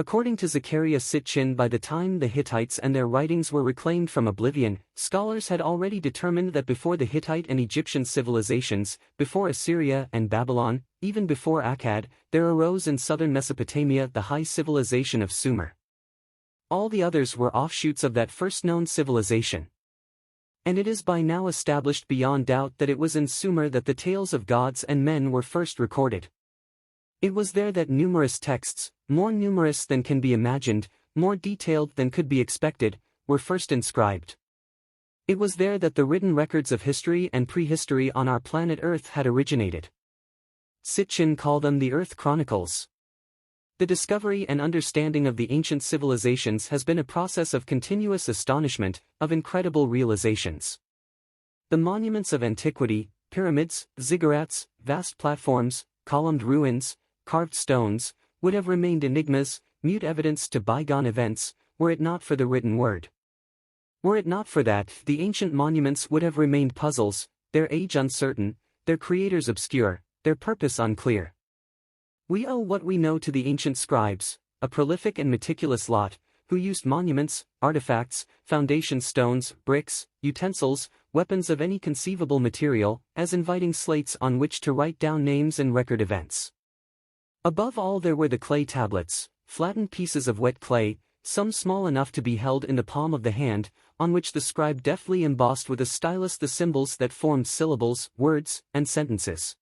According to Zecharia Sitchin, by the time the Hittites and their writings were reclaimed from oblivion, scholars had already determined that before the Hittite and Egyptian civilizations, before Assyria and Babylon, even before Akkad, there arose in southern Mesopotamia the high civilization of Sumer. All the others were offshoots of that first known civilization. And it is by now established beyond doubt that it was in Sumer that the tales of gods and men were first recorded. It was there that numerous texts, more numerous than can be imagined, more detailed than could be expected, were first inscribed. It was there that the written records of history and prehistory on our planet Earth had originated. Sitchin called them the Earth Chronicles. The discovery and understanding of the ancient civilizations has been a process of continuous astonishment, of incredible realizations. The monuments of antiquity, pyramids, ziggurats, vast platforms, columned ruins, carved stones, would have remained enigmas, mute evidence to bygone events, were it not for the written word. Were it not for that, the ancient monuments would have remained puzzles, their age uncertain, their creators obscure, their purpose unclear. We owe what we know to the ancient scribes, a prolific and meticulous lot, who used monuments, artifacts, foundation stones, bricks, utensils, weapons of any conceivable material, as inviting slates on which to write down names and record events. Above all there were the clay tablets, flattened pieces of wet clay, some small enough to be held in the palm of the hand, on which the scribe deftly embossed with a stylus the symbols that formed syllables, words, and sentences.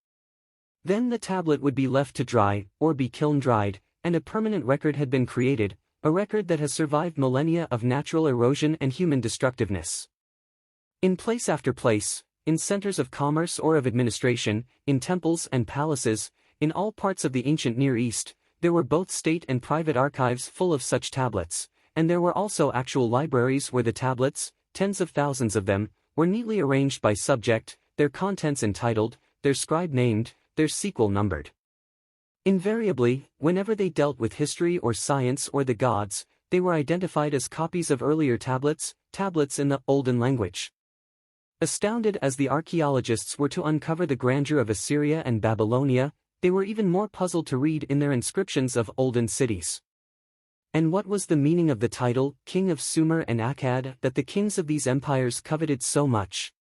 Then the tablet would be left to dry, or be kiln-dried, and a permanent record had been created, a record that has survived millennia of natural erosion and human destructiveness. In place after place, in centers of commerce or of administration, in temples and palaces, in all parts of the ancient Near East, there were both state and private archives full of such tablets, and there were also actual libraries where the tablets, tens of thousands of them, were neatly arranged by subject, their contents entitled, their scribe named, their sequel numbered. Invariably, whenever they dealt with history or science or the gods, they were identified as copies of earlier tablets, tablets in the olden language. Astounded as the archaeologists were to uncover the grandeur of Assyria and Babylonia, they were even more puzzled to read in their inscriptions of olden cities. And what was the meaning of the title, King of Sumer and Akkad, that the kings of these empires coveted so much?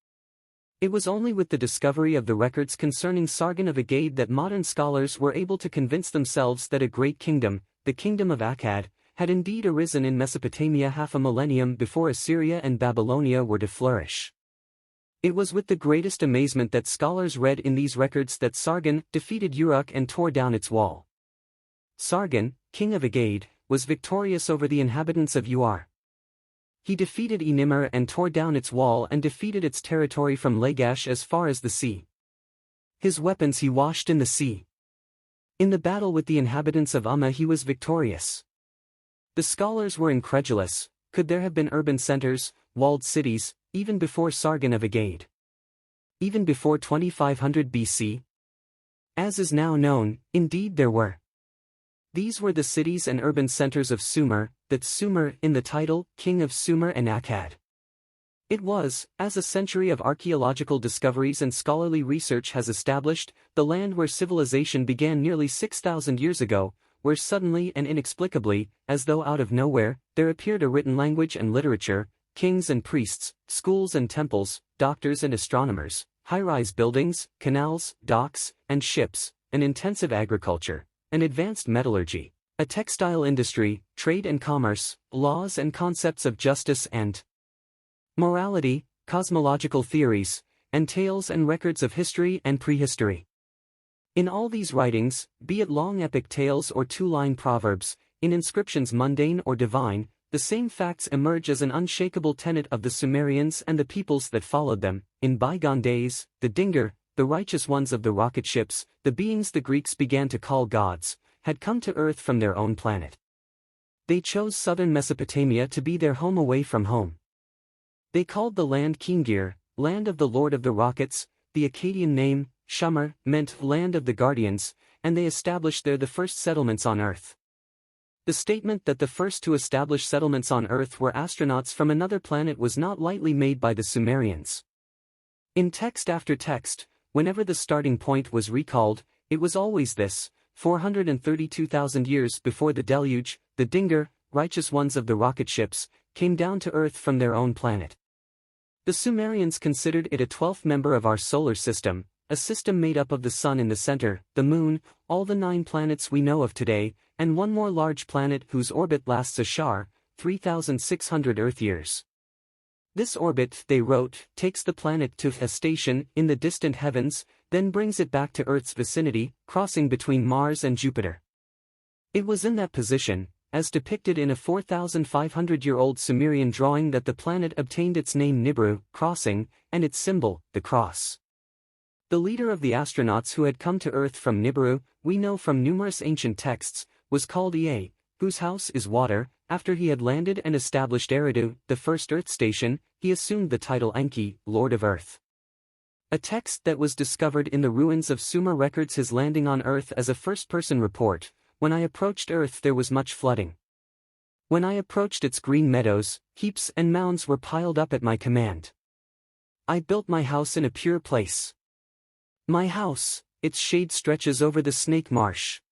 It was only with the discovery of the records concerning Sargon of Akkad that modern scholars were able to convince themselves that a great kingdom, the kingdom of Akkad, had indeed arisen in Mesopotamia half a millennium before Assyria and Babylonia were to flourish. It was with the greatest amazement that scholars read in these records that Sargon defeated Uruk and tore down its wall. Sargon, king of Akkad, was victorious over the inhabitants of Ur. He defeated Enimmer and tore down its wall and defeated its territory from Lagash as far as the sea. His weapons he washed in the sea. In the battle with the inhabitants of Umma he was victorious. The scholars were incredulous. Could there have been urban centers, walled cities, even before Sargon of Akkad? Even before 2500 BC? As is now known, indeed there were. These were the cities and urban centers of Sumer, that Sumer in the title, King of Sumer and Akkad. It was, as a century of archaeological discoveries and scholarly research has established, the land where civilization began nearly 6,000 years ago, where suddenly and inexplicably, as though out of nowhere, there appeared a written language and literature, kings and priests, schools and temples, doctors and astronomers, high-rise buildings, canals, docks, and ships, an intensive agriculture, an advanced metallurgy, a textile industry, trade and commerce, laws and concepts of justice and morality, cosmological theories, and tales and records of history and prehistory. In all these writings, be it long epic tales or two-line proverbs, in inscriptions mundane or divine, the same facts emerge as an unshakable tenet of the Sumerians and the peoples that followed them. In bygone days, the Dinger, the righteous ones of the rocket ships, the beings the Greeks began to call gods, had come to Earth from their own planet. They chose southern Mesopotamia to be their home away from home. They called the land Kingir, land of the Lord of the Rockets. The Akkadian name, Shumer, meant land of the Guardians, and they established there the first settlements on Earth. The statement that the first to establish settlements on Earth were astronauts from another planet was not lightly made by the Sumerians. In text after text, whenever the starting point was recalled, it was always this: 432,000 years before the deluge, the Dinger, righteous ones of the rocket ships, came down to Earth from their own planet. The Sumerians considered it a 12th member of our solar system, a system made up of the Sun in the center, the Moon, all the 9 planets we know of today, and one more large planet whose orbit lasts a shar, 3,600 Earth years. This orbit, they wrote, takes the planet to a station in the distant heavens, then brings it back to Earth's vicinity, crossing between Mars and Jupiter. It was in that position, as depicted in a 4,500-year-old Sumerian drawing, that the planet obtained its name Nibiru, crossing, and its symbol, the cross. The leader of the astronauts who had come to Earth from Nibiru, we know from numerous ancient texts, was called Ea, whose house is water. After he had landed and established Eridu, the first Earth station, he assumed the title Enki, Lord of Earth. A text that was discovered in the ruins of Sumer records his landing on Earth as a first-person report. When I approached Earth there was much flooding. When I approached its green meadows, heaps and mounds were piled up at my command. I built my house in a pure place. My house, its shade stretches over the snake marsh.